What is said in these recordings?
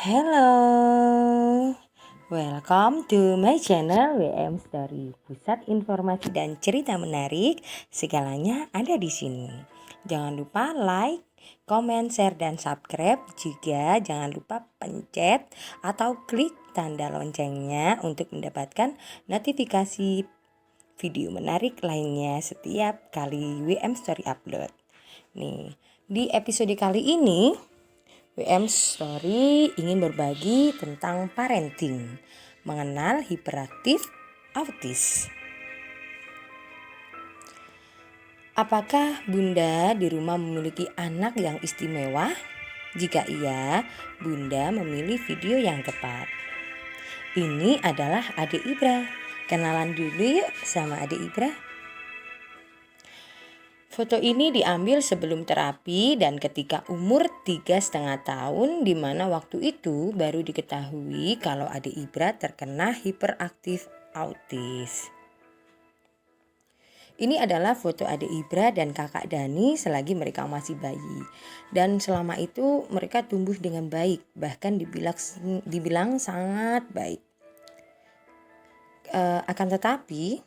Hello, welcome to my channel WM Story, pusat informasi dan cerita menarik. Segalanya ada di sini. Jangan lupa like, comment, share, dan subscribe. Juga jangan lupa pencet atau klik tanda loncengnya untuk mendapatkan notifikasi video menarik lainnya setiap kali WM Story upload. Nih, di episode kali ini WM Story ingin berbagi tentang parenting, mengenal hiperaktif autis. Apakah Bunda di rumah memiliki anak yang istimewa? Jika iya, Bunda memilih video yang tepat. Ini adalah adik Ibra. Kenalan dulu yuk sama adik Ibra. Foto ini diambil sebelum terapi dan ketika umur 3,5 tahun, di mana waktu itu baru diketahui kalau adik Ibra terkena hiperaktif autis. Ini adalah foto adik Ibra dan kakak Dani selagi mereka masih bayi. Dan selama itu mereka tumbuh dengan baik, bahkan dibilang sangat baik. Akan tetapi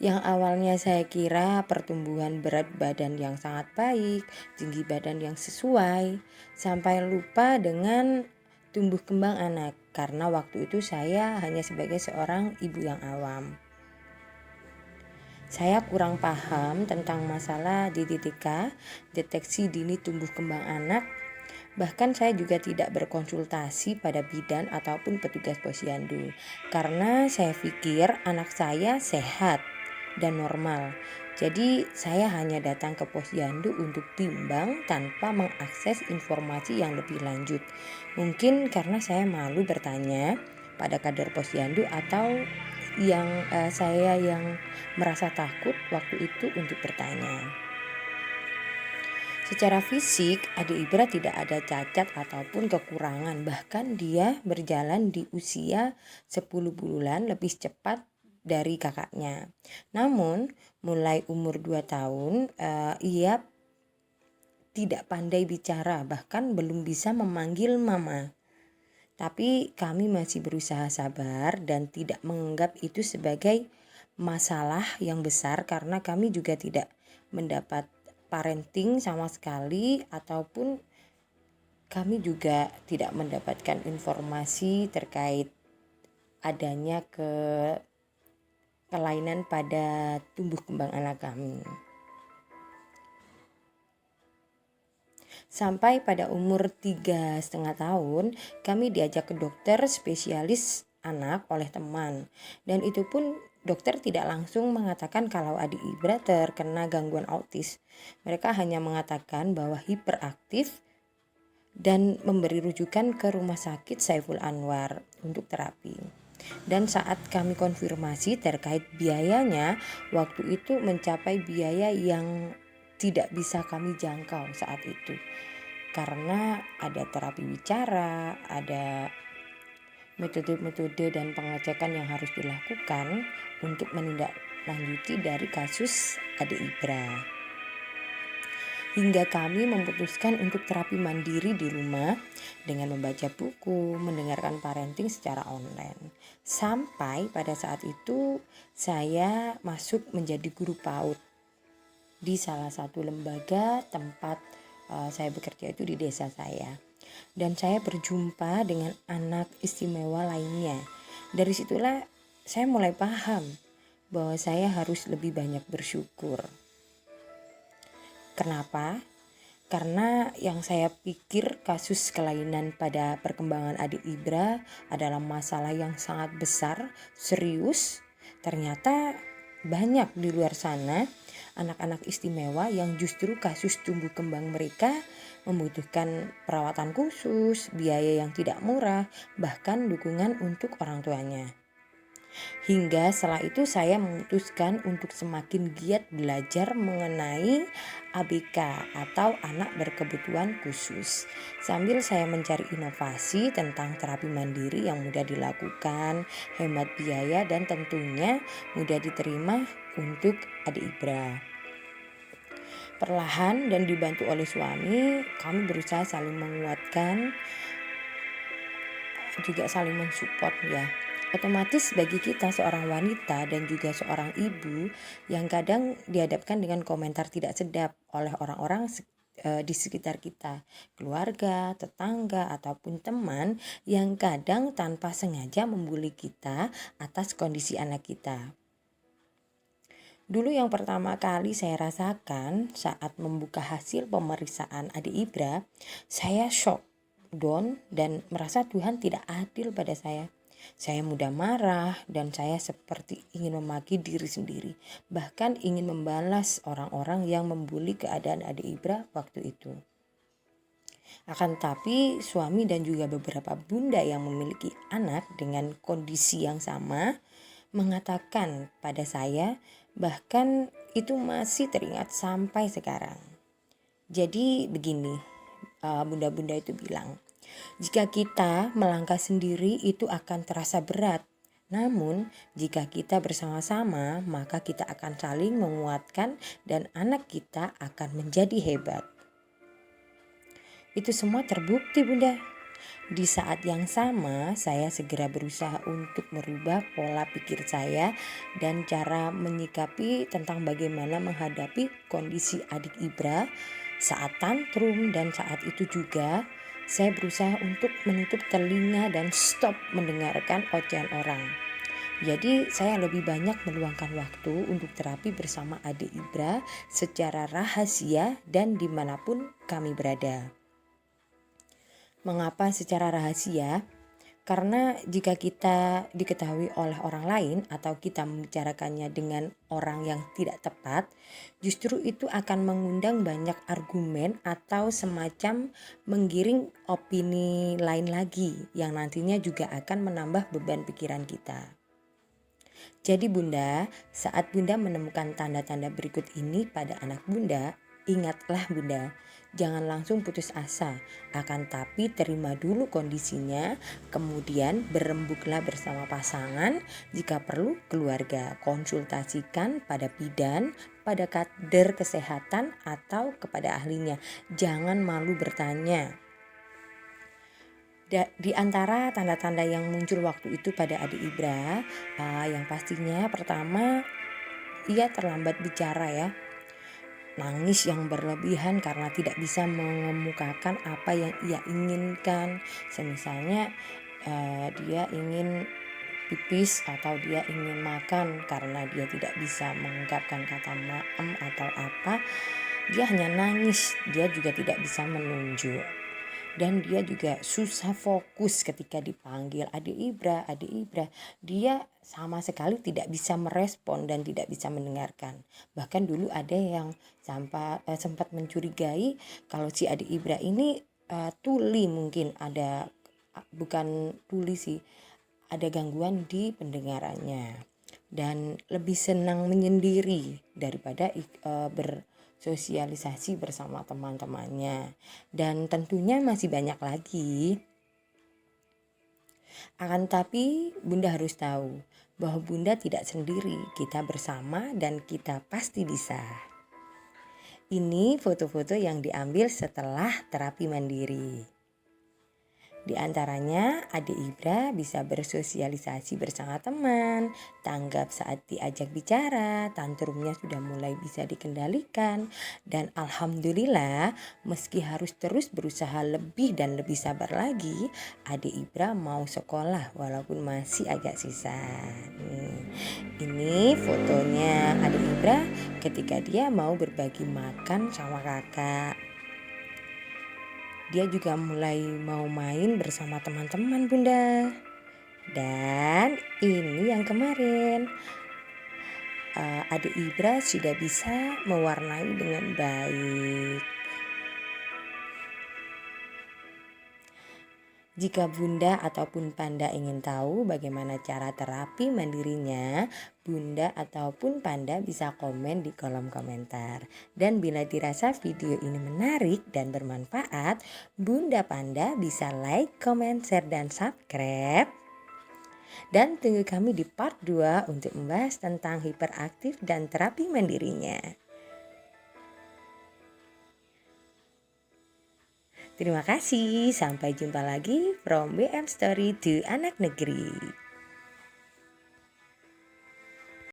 yang awalnya saya kira pertumbuhan berat badan yang sangat baik, tinggi badan yang sesuai, sampai lupa dengan tumbuh kembang anak karena waktu itu saya hanya sebagai seorang ibu yang awam. Saya kurang paham tentang masalah DTK, deteksi dini tumbuh kembang anak. Bahkan saya juga tidak berkonsultasi pada bidan ataupun petugas posyandu karena saya pikir anak saya sehat dan normal. Jadi saya hanya datang ke posyandu untuk timbang tanpa mengakses informasi yang lebih lanjut. Mungkin karena saya malu bertanya pada kader posyandu atau saya yang merasa takut waktu itu untuk bertanya. Secara fisik, adik Ibra tidak ada cacat ataupun kekurangan. Bahkan dia berjalan di usia 10 bulan lebih cepat dari kakaknya. Namun, mulai umur 2 tahun, ia tidak pandai bicara, bahkan belum bisa memanggil mama. Tapi kami masih berusaha sabar dan tidak menganggap itu sebagai masalah yang besar karena kami juga tidak mendapat parenting sama sekali ataupun kami juga tidak mendapatkan informasi terkait adanya kelainan pada tumbuh kembang anak kami. Sampai pada umur 3,5 tahun kami diajak ke dokter spesialis anak oleh teman. Dan itu pun dokter tidak langsung mengatakan kalau adik Ibra terkena gangguan autis. Mereka hanya mengatakan bahwa hiperaktif dan memberi rujukan ke rumah sakit Saiful Anwar untuk terapi. Dan saat kami konfirmasi terkait biayanya, waktu itu mencapai biaya yang tidak bisa kami jangkau saat itu. Karena ada terapi bicara, ada metode-metode dan pengecekan yang harus dilakukan untuk menindaklanjuti dari kasus adik Ibra. Hingga kami memutuskan untuk terapi mandiri di rumah dengan membaca buku, mendengarkan parenting secara online. Sampai pada saat itu saya masuk menjadi guru PAUD di salah satu lembaga tempat saya bekerja itu di desa saya. Dan saya berjumpa dengan anak istimewa lainnya. Dari situlah saya mulai paham bahwa saya harus lebih banyak bersyukur. Kenapa? Karena yang saya pikir kasus kelainan pada perkembangan adik Ibra adalah masalah yang sangat besar, serius. Ternyata banyak di luar sana anak-anak istimewa yang justru kasus tumbuh kembang mereka membutuhkan perawatan khusus, biaya yang tidak murah, bahkan dukungan untuk orang tuanya. Hingga setelah itu saya memutuskan untuk semakin giat belajar mengenai ABK atau anak berkebutuhan khusus. Sambil saya mencari inovasi tentang terapi mandiri yang mudah dilakukan, hemat biaya dan tentunya mudah diterima untuk adik Ibra. Perlahan dan dibantu oleh suami, kami berusaha saling menguatkan, juga saling mensupport ya. Otomatis bagi kita seorang wanita dan juga seorang ibu yang kadang dihadapkan dengan komentar tidak sedap oleh orang-orang di sekitar kita, keluarga, tetangga ataupun teman yang kadang tanpa sengaja membuli kita atas kondisi anak kita. Dulu yang pertama kali saya rasakan saat membuka hasil pemeriksaan adik Ibra, saya shock, down, dan merasa Tuhan tidak adil pada saya. Saya mudah marah dan saya seperti ingin memaki diri sendiri, bahkan ingin membalas orang-orang yang membuli keadaan adik Ibra waktu itu. Akan tapi suami dan juga beberapa bunda yang memiliki anak dengan kondisi yang sama mengatakan pada saya, bahkan itu masih teringat sampai sekarang. Jadi begini, bunda-bunda itu bilang, jika kita melangkah sendiri itu akan terasa berat. Namun jika kita bersama-sama maka kita akan saling menguatkan dan anak kita akan menjadi hebat. Itu semua terbukti bunda. Di saat yang sama saya segera berusaha untuk merubah pola pikir saya dan cara menyikapi tentang bagaimana menghadapi kondisi adik Ibra saat tantrum, dan saat itu juga saya berusaha untuk menutup telinga dan stop mendengarkan ocehan orang. Jadi saya lebih banyak meluangkan waktu untuk terapi bersama adik Ibra secara rahasia dan dimanapun kami berada. Mengapa secara rahasia? Karena jika kita diketahui oleh orang lain atau kita membicarakannya dengan orang yang tidak tepat, justru itu akan mengundang banyak argumen atau semacam menggiring opini lain lagi yang nantinya juga akan menambah beban pikiran kita. Jadi bunda, saat bunda menemukan tanda-tanda berikut ini pada anak bunda, ingatlah bunda, jangan langsung putus asa, akan tapi terima dulu kondisinya, kemudian berembuklah bersama pasangan, jika perlu keluarga, konsultasikan pada bidan, pada kader kesehatan atau kepada ahlinya. Jangan malu bertanya. Di antara tanda-tanda yang muncul waktu itu pada adik Ibra, yang pastinya pertama ia terlambat bicara ya. Nangis yang berlebihan karena tidak bisa mengemukakan apa yang ia inginkan. Semisalnya dia ingin pipis atau dia ingin makan, karena dia tidak bisa mengungkapkan kata maem atau apa, dia hanya nangis, dia juga tidak bisa menunjuk. Dan dia juga susah fokus ketika dipanggil adik Ibra, adik Ibra. Dia sama sekali tidak bisa merespon dan tidak bisa mendengarkan. Bahkan dulu ada yang sempat mencurigai kalau si adik Ibra ini tuli, mungkin ada, bukan tuli sih, ada gangguan di pendengarannya. Dan lebih senang menyendiri daripada bersosialisasi bersama teman-temannya. Dan tentunya masih banyak lagi. Akan tapi bunda harus tahu bahwa bunda tidak sendiri, kita bersama dan kita pasti bisa. Ini foto-foto yang diambil setelah terapi mandiri. Di antaranya adik Ibra bisa bersosialisasi bersama teman, tanggap saat diajak bicara, tantrumnya sudah mulai bisa dikendalikan, dan alhamdulillah meski harus terus berusaha lebih dan lebih sabar lagi, adik Ibra mau sekolah walaupun masih agak sisa. Ini fotonya adik Ibra ketika dia mau berbagi makan sama kakak. Dia juga mulai mau main bersama teman-teman bunda. Dan ini yang kemarin, adik Ibra sudah bisa mewarnai dengan baik. Jika bunda ataupun panda ingin tahu bagaimana cara terapi mandirinya, bunda ataupun panda bisa komen di kolom komentar. Dan bila dirasa video ini menarik dan bermanfaat, bunda panda bisa like, comment, share, dan subscribe. Dan tunggu kami di part 2 untuk membahas tentang hiperaktif dan terapi mandirinya. Terima kasih, sampai jumpa lagi from BM Story to Anak Negeri.